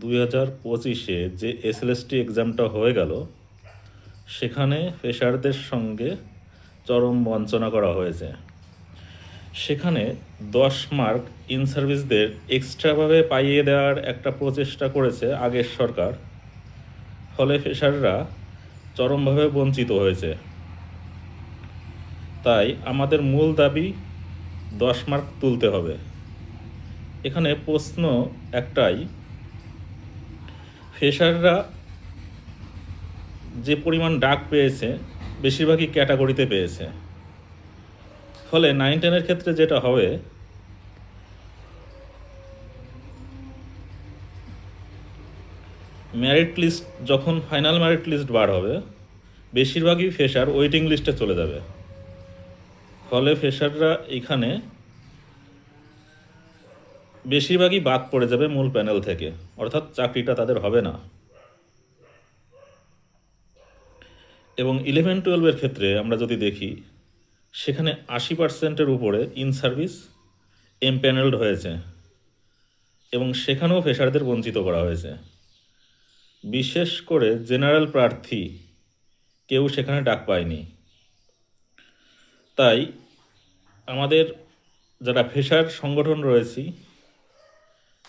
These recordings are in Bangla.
2025-এ যে এসএলএসটি এক্সামটা হয়ে গেল, সেখানে ফ্রেশারদের সঙ্গে চরম বঞ্চনা করা হয়েছে। সেখানে 10 মার্ক ইন সার্ভিসদের এক্সট্রাভাবে পাইয়ে দেওয়ার একটা প্রচেষ্টা করেছে আগের সরকার। ফলে ফ্রেশাররা চরমভাবে বঞ্চিত হয়েছে। তাই আমাদের মূল দাবি 10 মার্ক তুলতে হবে। এখানে প্রশ্ন একটাই, ফ্রেশাররা যে পরিমাণ ডাক পেয়েছে বেশিরভাগই ক্যাটাগরিতে পেয়েছে। ফলে 9-10-এর ক্ষেত্রে যেটা হবে, মেরিট লিস্ট যখন ফাইনাল মেরিট লিস্ট বার হবে, বেশিরভাগই ফ্রেশার ওয়েটিং লিস্টে চলে যাবে। ফলে ফ্রেশাররা এখানে বেশিরভাগই বাদ পড়ে যাবে মূল প্যানেল থেকে, অর্থাৎ চাকরিটা তাদের হবে না। এবং 11-12-এর ক্ষেত্রে আমরা যদি দেখি, সেখানে 80%-এর উপরে ইন সার্ভিস এমপ্যানেলড হয়েছে এবং সেখানেও ফ্রেশারদের বঞ্চিত করা হয়েছে। বিশেষ করে জেনারেল প্রার্থী কেউ সেখানে ডাক পায়নি। তাই আমাদের যারা ফ্রেশার সংগঠন রয়েছি,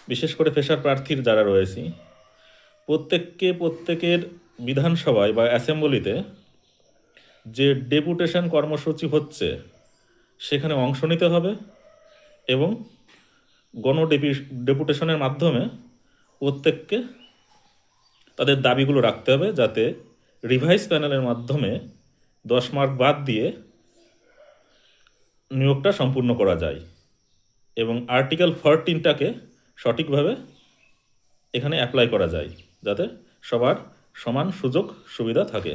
বিশেষ করে ফ্রেশার প্রার্থীর যারা রয়েছি, প্রত্যেকের বিধানসভায় বা অ্যাসেম্বলিতে যে ডেপুটেশন কর্মসূচি হচ্ছে সেখানে অংশ নিতে হবে এবং ডেপুটেশনের মাধ্যমে প্রত্যেককে তাদের দাবিগুলো রাখতে হবে, যাতে রিভাইস প্যানেলের মাধ্যমে 10 মার্ক বাদ দিয়ে নিয়োগটা সম্পূর্ণ করা যায় এবং আর্টিকেল 14টাকে সঠিকভাবে এখানে অ্যাপ্লাই করা যায়, যাতে সবার সমান সুযোগ সুবিধা থাকে।